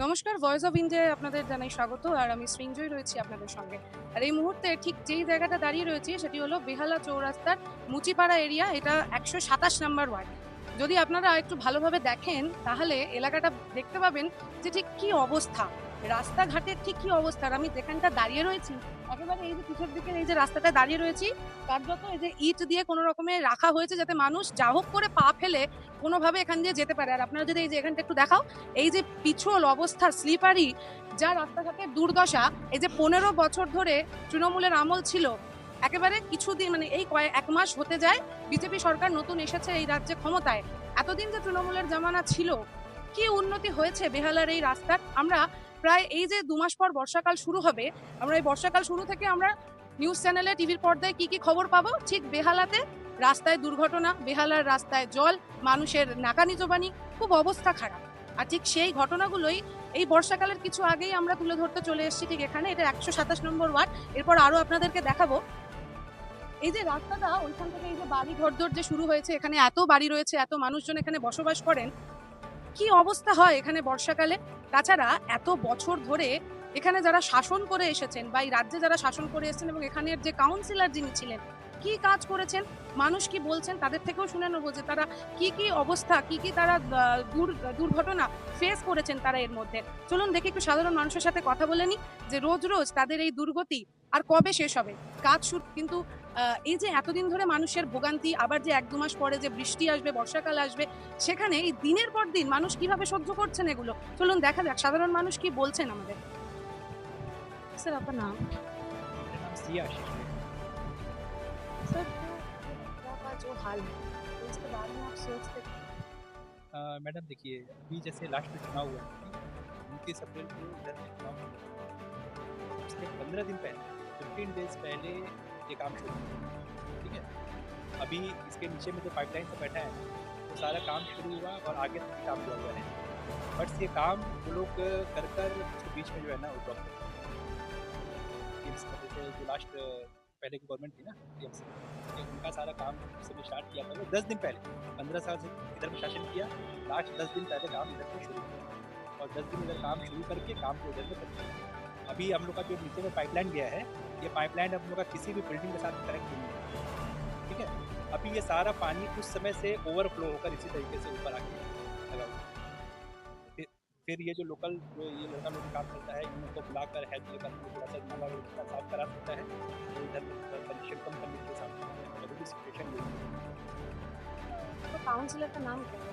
নমস্কার, voice of ইন্ডিয়ায় আপনাদের জানাই স্বাগত। আর আমি সৃঞ্জয় রয়েছি আপনাদের সঙ্গে। আর এই মুহূর্তে ঠিক যেই জায়গাটা দাঁড়িয়ে রয়েছি সেটি হলো বেহালা চৌরাস্তার মুচিপাড়া এরিয়া। এটা ১২৭ নাম্বার ওয়ার্ড। যদি আপনারা একটু ভালোভাবে দেখেন তাহলে এলাকাটা দেখতে পাবেন যে ঠিক কি অবস্থা। রাস্তাঘাটের ঠিক কি অবস্থা। আর আমি যেখানটা দাঁড়িয়ে রয়েছি একেবারে এই যে পিছের দিকের এই যে রাস্তাটায় দাঁড়িয়ে রয়েছি, কার্যত এই যে ইট দিয়ে কোনো রকমে রাখা হয়েছে যাতে মানুষ যা হোক করে পা ফেলে কোনোভাবে এখান দিয়ে যেতে পারে। আর আপনারা যদি এই যে এখানটা একটু দেখাও, এই যে পিছল অবস্থা স্লিপারি, যা রাস্তাঘাটের দুর্দশা, এই যে ১৫ বছর ধরে তৃণমূলের আমল ছিল, একেবারে কিছুদিন মানে এই এক মাস হতে যায় বিজেপি সরকার নতুন এসেছে এই রাজ্যে ক্ষমতায়। এতদিন যে তৃণমূলের জামানা ছিল, কি উন্নতি হয়েছে বেহালার এই রাস্তার। আমরা প্রায় এই যে ২ মাস পর বর্ষাকাল শুরু হবে, আমরা এই বর্ষাকাল শুরু থেকে আমরা নিউজ চ্যানেলে টিভির পর্দায় কি কি খবর পাবো, ঠিক বেহালাতে রাস্তায় দুর্ঘটনা, বেহালার রাস্তায় জল, মানুষের নাকানি জোবানি, খুব অবস্থা খারাপ। আর ঠিক সেই ঘটনাগুলোই এই বর্ষাকালের কিছু আগেই আমরা তুলে ধরতে চলে এসেছি ঠিক এখানে। এটা ১২৭ নম্বর ওয়ার্ড। এরপর আরো আপনাদেরকে দেখাবো। এই যে রাস্তাটা ওইখান থেকে এই যে বাড়ি ঘরদোর যে শুরু হয়েছে, এখানে এত বাড়ি রয়েছে, এত মানুষজন এখানে বসবাস করেন, কি অবস্থা হয় এখানে বর্ষাকালে। তাছাড়া এত বছর ধরে এখানে যারা শাসন করে এসেছেন বা এই রাজ্যে যারা শাসন করে এসেছেন এবং এখানের যে কাউন্সিলর যিনি ছিলেন, কি কাজ করেছেন, মানুষ কি বলছেন, তাদের থেকেও শুনে নেবো যে তারা কি কি অবস্থা, কি কি তারা দুর্ঘটনা ফেস করেছেন তারা এর মধ্যে। চলুন দেখি একটু সাধারণ মানুষের সাথে কথা বলে নি যে রোজ রোজ তাদের এই দুর্গতি আর কবে শেষ হবে। কাজ শুরু কিন্তু এই যে এতদিন ধরে মানুষের ভোগান্তি, আবার যে ১-২ মাস পরে যে বৃষ্টি আসবে, বর্ষাকাল আসবে, সেখানে এই দিনের পর দিন মানুষ কিভাবে সহ্য করছেন এগুলো। চলুন দেখা যাক সাধারণ মানুষ কি বলছেন আমাদের। স্যার আপনার नाम? मेरा नाम सिया आशीष है। सर जो का जो हाल है तो इसके बारे में आप सोचते हैं? मैडम देखिए, अभी जैसे लास्ट में चुनाव हुआ है, 29 अप्रैल को इधर में चुनाव हुआ। उसके 15 दिन पहले, 15 डेज़ पहले ये काम शुरू हुआ, ठीक है? अभी इसके नीचे में जो पाइपलाइन से बैठा है, वो सारा काम शुरू हुआ और आगे तक भी काम हुआ हुआ है। बट ये काम वो लोग कर उसके बीच में जो है ना वो ड्रॉप कर दिया। इस वजह से जो लास्ट पहले की गवर्नमेंट थी ना टीएमसी, उनका सारा काम उस समय स्टार्ट किया था वो 10 दिन पहले। 15 साल से इधर में शासन किया, लास्ट 10 दिन पहले काम इधर में शुरू किया और 10 दिन इधर काम शुरू करके काम को इधर में कर दिया। अभी हम लोग का जो नीचे में पाइपलाइन गया है, ये पाइपलाइन हम लोग का किसी भी बिल्डिंग के साथ कनेक्ट नहीं है, ठीक है? अभी ये सारा पानी कुछ समय से ओवरफ्लो होकर इसी तरीके से ऊपर आके लगा हुआ है। फिर ये जो लोकल जो ये लड़का लोग काम करता है, इन लोग को बुलाकर हेल्प लेकर थोड़ा सा नाला वगैरह साफ करा सकता है, तो इधर कंडीशन कम करने के साथ अभी भी सिचुएशन ये है। तो काउंसलर का नाम क्या है?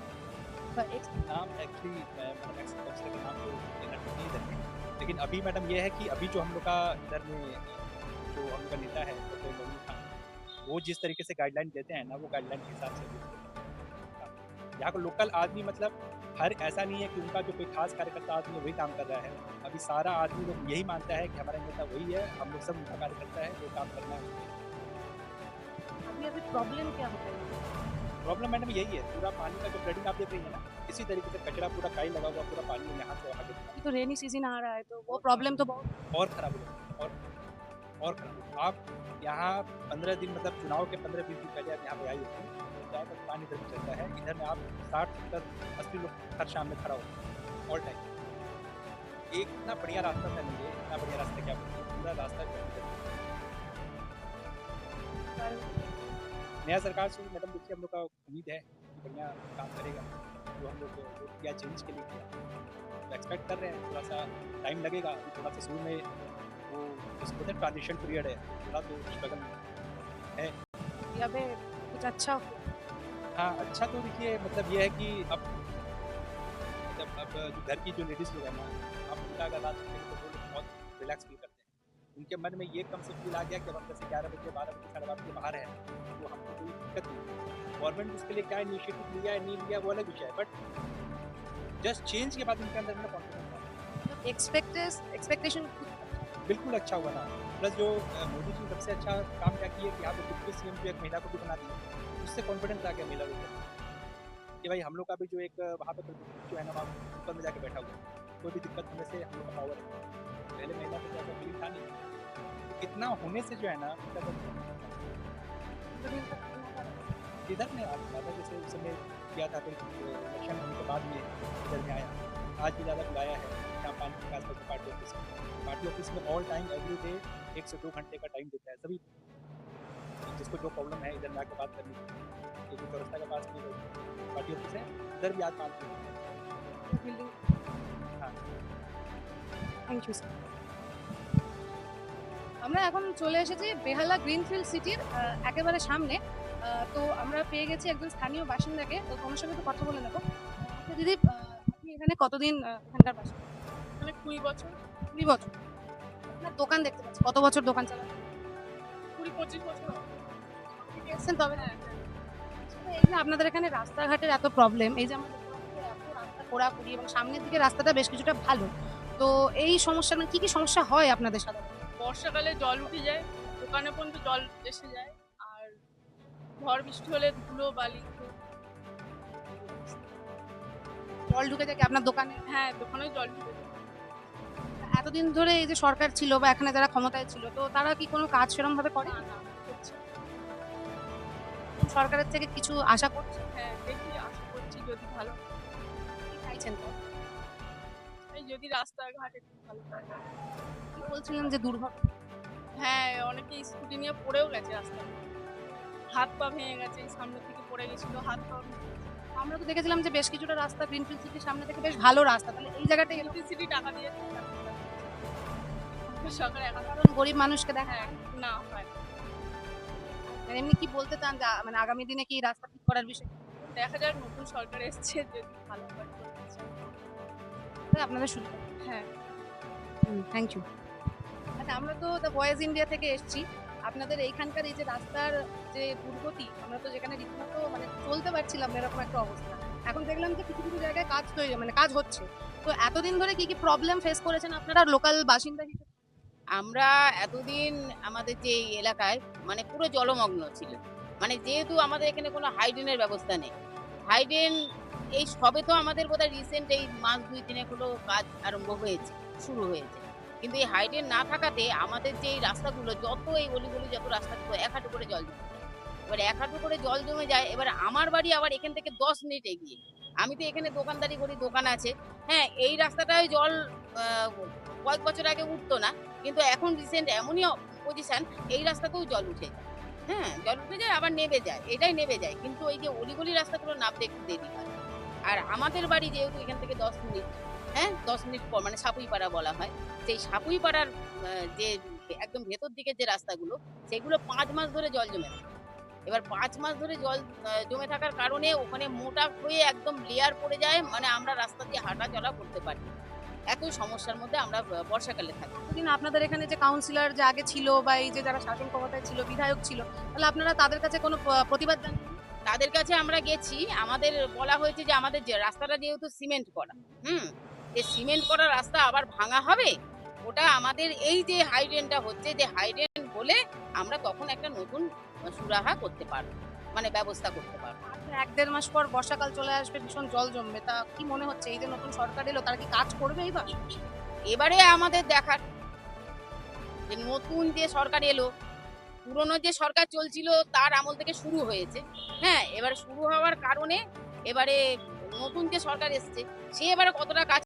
नाम एक्चुअली मैडम काउंसलर का नाम तो लेना ठीक नहीं इधर में, लेकिन अभी मैडम ये है कि अभी जो हम लोग का इधर में जो हम लोग का नेता है डॉक्टर ममनून खान, वो जिस तरीके से गाइडलाइन देते हैं ना, वो गाइडलाइन के हिसाब से यहाँ का लोकल आदमी मतलब हर ऐसा नहीं है कि उनका जो कोई खास कार्यकर्ता आदमी है वही काम कर रहा है। अभी सारा आदमी लोग यही मानता है कि हमारा नेता वही है, हम लोग सब उनका कार्यकर्ता है, जो काम करना है। अभी अभी प्रॉब्लम क्या हो रही है? प्रॉब्लम मैडम यही है, पूरा पानी का जो फ्लडिंग आप देख रही है ना, इसी तरीके से कचरा पूरा काई लगा हुआ, पूरा पानी यहाँ से आगे अभी तो रेनी सीजन आ रहा है तो वो प्रॉब्लम तो बहुत और खराब हो जाएगा और खराब। आप यहाँ 15 दिन मतलब चुनाव के 15-20 दिन पहले आप यहाँ पे आई होती, ज़्यादा तक पानी इधर चलता है। इधर में आप 60-70-80 लोग हर शाम में खड़ा होते हैं ऑल टाइम। एक इतना बढ़िया रास्ता था नहीं, इतना बढ़िया रास्ता क्या बोलते हैं, पूरा रास्ता जो है नया सरकार से मैडम देखिए हम लोग का उम्मीद है कि बढ़िया काम करेगा। जो हम लोग वोट किया चेंज के लिए किया, तो एक्सपेक्ट कर रहे हैं थोड़ा सा टाइम लगेगा। अभी थोड़ा सा शुरू में वो जिसको कहते हैं ट्रांजिशन पीरियड है, थोड़ा तो स्ट्रगल है। यहाँ पे कुछ अच्छा हो। हाँ, अच्छा तो देखिए मतलब ये है कि अब जो घर की जो लेडीज़ लोग हैं ना, आप उनका अगर रात को तो वो लोग बहुत रिलैक्स फील करते हैं। उनके मन में ये कम से फील आ गया कि अब हम जैसे 11 बजे 12 बजे 12:30 बजे बाहर हैं, तो हमको कोई दिक्कत नहीं। गवर्नमेंट उसके लिए क्या इनिशिएटिव लिया है नहीं लिया वो अलग विषय है, बट जस्ट चेंज के बाद उनके अंदर में कॉन्फिडेंस आया। एक्सपेक्टेशन बिल्कुल अच्छा हुआ ना। प्लस जो मोदी जी ने सबसे अच्छा काम क्या किया कि यहाँ पे डिप्टी सीएम जो एक महिला को भी बना दिया, उससे कॉन्फिडेंस आ गया महिला लोगों को कि भाई हम लोग का भी जो एक वहाँ पे जो है ना वहाँ ऊपर में जाके बैठा हुआ है, कोई भी दिक्कत होने से हम लोग का पावर है। पहले महिला को ऐसा फीलिंग था नहीं, इतना होने से जो है ना इधर में ज़्यादा जैसे उस समय किया था, फिर इलेक्शन होने के बाद में इधर में आया। आज भी ज़्यादा बुलाया है, शाम 5 के आसपास पार्टी ऑफिस में ऑल टाइम एवरी डे 1 से 2 घंटे का टाइम देता है सभी, जिसको जो प्रॉब्लम है इधर में आके बात करनी है, क्योंकि चौरस्ता के पास में पार्टी ऑफिस है, इधर भी आज 5 मिनट। বিল্ডিং। हाँ। Thank you sir. আমরা এখন চলে এসেছি বেহালা গ্রিনফিল্ড সিটির একেবারে সামনে। তো আমরা পেয়ে গেছি একজন স্থানীয় বাসিন্দাকে, তো তোমার সঙ্গে একটু কথা বলে নেবো। আচ্ছা দিদি, আপনি এখানে কতদিন এখানকার বাসিন্দা? মানে 20 বছর 20 বছর। আপনার দোকান দেখতে পাচ্ছি, কত বছর দোকান চালান? 20-25 বছর হবে। থেকে এসছেন তবে না? এই যে আপনাদের এখানে রাস্তাঘাটের এত প্রবলেম, এই যে আমরা দেখতে পাচ্ছি যে এত রাস্তা খোঁড়াখুড়ি এবং সামনের দিকে রাস্তাটা বেশ কিছুটা ভালো, তো এই সমস্যা মানে কি কি সমস্যা হয় আপনাদের সাধারণত? বর্ষাকালে জল উঠে যায়, দোকানে পর্যন্ত জল এসে যায়, আর ঝড় বৃষ্টি হলে ধুলো বালি খুব। জল ঢুকে যায় কি আপনার দোকানে? হ্যাঁ, দোকানে জল ঢুকে যায়। এতদিন ধরে এই যে সরকার ছিল বা এখানে যারা ক্ষমতায় ছিল, তো তারা কি কোনো কাজ সেরকম ভাবে করে? না না করছে। সরকারের থেকে কিছু আশা করছে? হ্যাঁ, দেখি আশা করছি যদি ভালো, কি চাইছেন তো? এই যদি রাস্তাঘাট একটু ভালো হয়। কি বলছিলেন যে দুর্ঘটনা? হ্যাঁ, অনেকে স্কুটি নিয়ে পড়েও গেছে রাস্তায়, হাত পা ভেঙে গেছে, এই সামনের দিকে পড়ে গেছিল, হাত পা আমরা তো দেখেছিলাম যে বেশ কিছুটা রাস্তা গ্রিনফিল্ড সিটির সামনে থেকে বেশ ভালো রাস্তা, তাহলে এই জায়গাটা এরকম ইলেকট্রিসিটি টাকা দিয়ে সরকার এখন সাধারণ গরিব মানুষকে দেখা হ্যাঁ না হয়। মানে এমনি কি বলতে চান যে মানে আগামী দিনে কি রাস্তা ঠিক করার বিষয়ে দেখা যাক, নতুন সরকার এসছে যদি ভালো হয় করতে চায়। আপনাদের শুরু? হ্যাঁ, থ্যাংক ইউ। আচ্ছা, আমরা তো দ্য ভয়েস ইন্ডিয়া থেকে এসেছি। আপনাদের এইখানকার এই যে রাস্তার যে দুর্গতি, আমরা তো যেখানে রীতিমতো মানে চলতে পারছিলাম না এরকম একটা অবস্থা, এখন দেখলাম যে কিছু কিছু জায়গায় কাজ তৈরি মানে কাজ হচ্ছে, তো এতদিন ধরে কি কি প্রবলেম ফেস করেছেন আপনারা লোকাল বাসিন্দা হিসেবে? আমরা এতদিন আমাদের যে এই এলাকায় মানে পুরো জলমগ্ন ছিল, মানে যেহেতু আমাদের এখানে কোনো হাইড্রেনের ব্যবস্থা নেই, হাইড্রেন এই সবে তো আমাদের বোধহয় রিসেন্ট এই মাস 2-3 হলো কাজ আরম্ভ হয়েছে, শুরু হয়েছে, কিন্তু এই হাইড্রেন না থাকাতে আমাদের যে এই রাস্তাগুলো যত এই অলিগলি যত রাস্তাগুলো 1 হাঁটু করে জল জমে যায়। এবার 1 হাঁটু করে জল জমে যায়, এবার আমার বাড়ি আবার এখান থেকে 10 মিনিট এগিয়ে, আমি তো এখানে দোকানদারি করি, দোকান আছে। হ্যাঁ, এই রাস্তাটায় জল কয়েক বছর আগে উঠতো না, কিন্তু এখন রিসেন্ট এমনই পজিশন, এই রাস্তাতেও জল উঠে যায়। হ্যাঁ, জল উঠে যায় আবার নেমে যায়, এটাই নেমে যায়, কিন্তু ওই যে অলিগলি রাস্তাগুলো নামতে একটু দেরি হয়। আর আমাদের বাড়ি যেহেতু এখান থেকে 10 মিনিট, হ্যাঁ 10 মিনিট পর মানে সাপুইপাড়া বলা হয়, সেই সাপুইপাড়ার যে একদম ভেতর দিকে যে রাস্তাগুলো, সেগুলো 5 মাস ধরে জল জমে থাকে। এবার 5 মাস ধরে জল জমে থাকার কারণে ওখানে মোটা হয়ে একদম লেয়ার পড়ে যায়, মানে আমরা রাস্তা দিয়ে হাঁটা চলা করতে পারি না। এত সমস্যার মধ্যে আমরা বর্ষাকালে থাকি। এতদিন আপনাদের এখানে যে কাউন্সিলর যে আগে ছিল বা এই যে যারা শাসন ক্ষমতায় ছিল বিধায়ক ছিল, তাহলে আপনারা তাদের কাছে কোনো প্রতিবাদ জানান? তাদের কাছে আমরা গেছি, আমাদের বলা হয়েছে যে আমাদের যে রাস্তাটা যেহেতু সিমেন্ট করা, যে সিমেন্ট করা রাস্তা আবার ভাঙা হবে, ওটা আমাদের এই যে হাইড্রেনটা হচ্ছে, যে হাইড্রেন বলে আমরা তখন একটা নতুন সুরাহা করতে পারবো, মানে ব্যবস্থা করতে পারবো। আচ্ছা, 1-1.5 মাস পর বর্ষাকাল চলে আসবে, ভীষণ জল জমবে, তা কি মনে হচ্ছে এই যে নতুন সরকার এলো তারা কি কাজ করবে এইবার? এবারে আমাদের দেখার যে নতুন যে সরকার এলো, পুরনো যে সরকার চলছিল তার আমল থেকে শুরু হয়েছে, হ্যাঁ এবারে শুরু হওয়ার কারণে এবারে নতুন যে সরকার এসছে সে এবারে কতটা কাজ